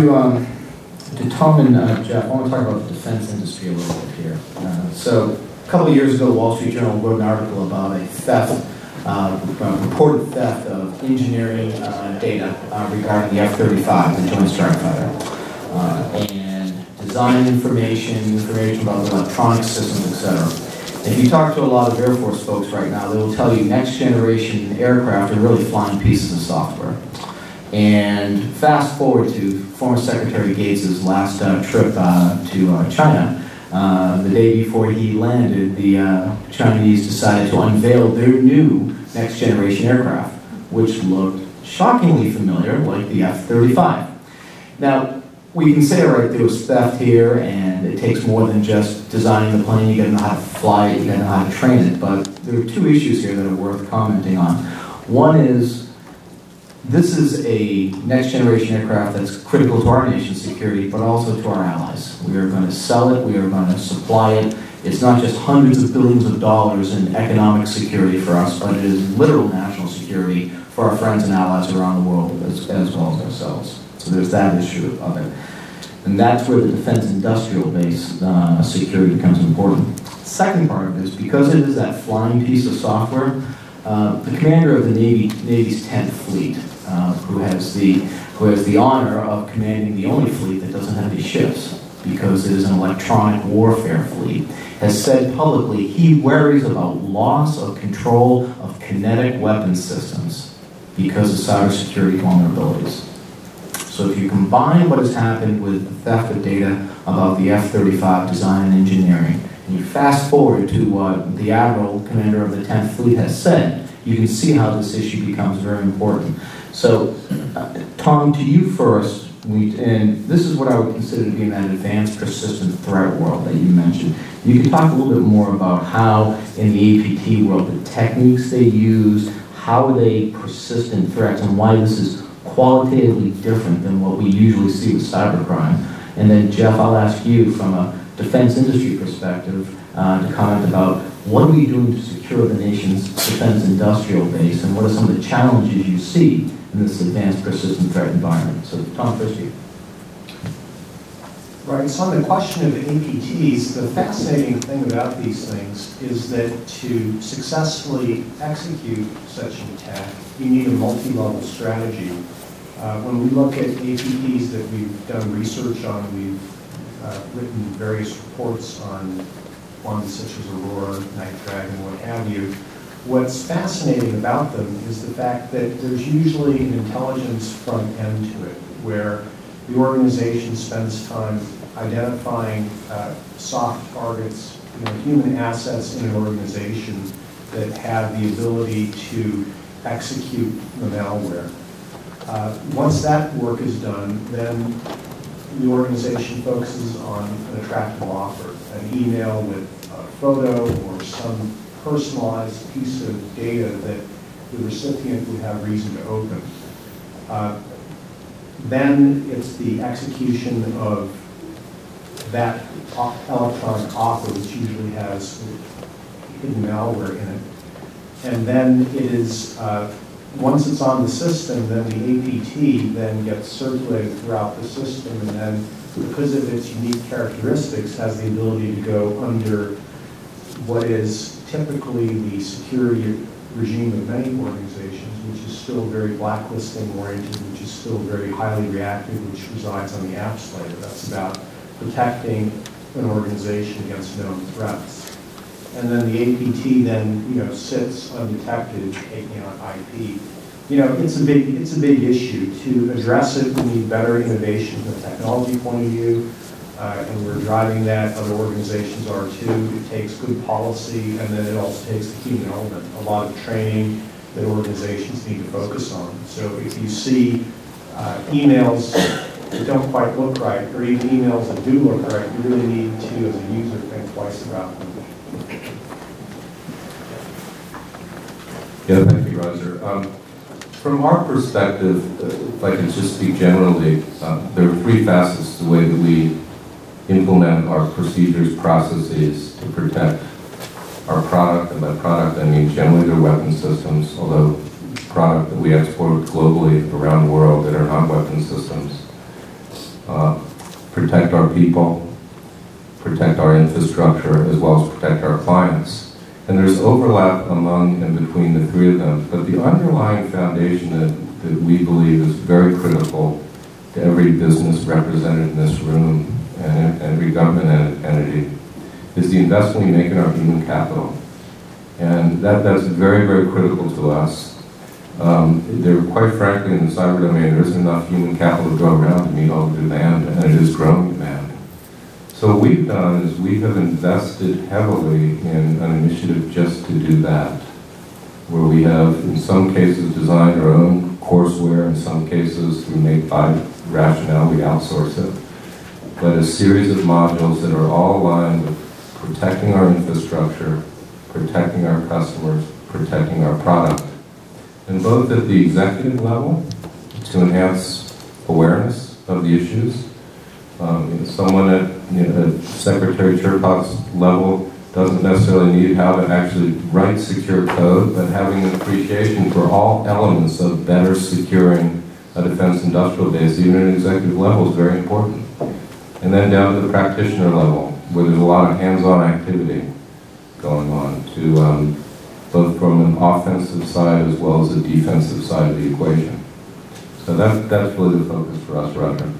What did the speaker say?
to Tom and Jeff, I want to talk about the defense industry a little bit here. So a couple of years ago, the Wall Street Journal wrote an article about a theft, reported theft of engineering data regarding the F-35, the Joint Strike Fighter, and design information about the electronic systems, etc. If you talk to a lot of Air Force folks right now, they will tell you next generation aircraft are really flying pieces of software. And fast forward to former Secretary Gates' last trip to China. The day before he landed, the Chinese decided to unveil their new next generation aircraft, which looked shockingly familiar, like the F-35. Now, we can say, right, there was theft here, and it takes more than just designing the plane. You gotta know how to fly it, you gotta know how to train it. But there are two issues here that are worth commenting on. One is, this is a next generation aircraft that's critical to our nation's security, but also to our allies. We are going to sell it, we are going to supply it. It's not just hundreds of billions of dollars in economic security for us, but it is literal national security for our friends and allies around the world as well as ourselves. So there's that issue of it. And that's where the defense industrial base security becomes important. Second part of it is, because it is that flying piece of software, the commander of the Navy's 10th Fleet, who has the honor of commanding the only fleet that doesn't have any ships, because it is an electronic warfare fleet, has said publicly he worries about loss of control of kinetic weapon systems because of cybersecurity vulnerabilities. So if you combine what has happened with the theft of data about the F-35 design and engineering, and you fast forward to what the Admiral, commander of the 10th Fleet, has said, you can see how this issue becomes very important. So, Tom, to you first, and this is what I would consider to be in that advanced persistent threat world that you mentioned. You could talk a little bit more about how, in the APT world, the techniques they use, how are they persistent threats, and why this is qualitatively different than what we usually see with cybercrime. And then, Jeff, I'll ask you from a defense industry perspective to comment about what are we doing to secure the nation's defense industrial base, and what are some of the challenges you see in this advanced persistent threat environment. So, Tom, first you. Right, so on the question of APTs, the fascinating thing about these things is that to successfully execute such an attack, you need a multi-level strategy. When we look at APTs that we've done research on, we've written various reports on ones such as Aurora, Night Dragon, what have you. What's fascinating about them is the fact that there's usually an intelligence front end to it, where the organization spends time identifying soft targets, human assets in an organization that have the ability to execute the malware. Once that work is done, then the organization focuses on an attractive offer, an email with a photo or some personalized piece of data that the recipient would have reason to open. Then it's the execution of that electronic offer, which usually has hidden malware in it. And then it is, once it's on the system, then the APT then gets circulated throughout the system, and then because of its unique characteristics has the ability to go under what is typically the security regime of many organizations, which is still very blacklisting oriented, which is still very highly reactive, which resides on the apps layer. That's about protecting an organization against known threats. And then the APT then, sits undetected, taking out IP. It's a big issue. To address it, we need better innovation from a technology point of view. And we're driving that, other organizations are too. It takes good policy, and then it also takes the human element, a lot of training that organizations need to focus on. So if you see emails that don't quite look right, or even emails that do look right, you really need to, as a user, think twice about them. Yeah, thank you, Roger. From our perspective, if I can just speak generally, there are three facets to the way that we implement our procedures, processes to protect our product, and by product I mean generally their weapon systems, although product that we export globally around the world that are not weapon systems. protect our people, protect our infrastructure, as well as protect our clients. And there's overlap among and between the three of them, but the underlying foundation that we believe is very critical to every business represented in this room and every government entity is the investment we make in our human capital. And that's very, very critical to us. Quite frankly, in the cyber domain, there isn't enough human capital to go around to meet all the demand, and it is growing demand. So what we've done is we have invested heavily in an initiative just to do that, where we have, in some cases, designed our own courseware, in some cases, through make-buy rationale, we outsource it, but a series of modules that are all aligned with protecting our infrastructure, protecting our customers, protecting our product. And both at the executive level, to enhance awareness of the issues. Someone at Secretary Chertoff's level doesn't necessarily need how to actually write secure code, but having an appreciation for all elements of better securing a defense industrial base, even at an executive level, is very important. And then down to the practitioner level, where there's a lot of hands-on activity going on, to both from an offensive side as well as a defensive side of the equation. So that's really the focus for us, Roger.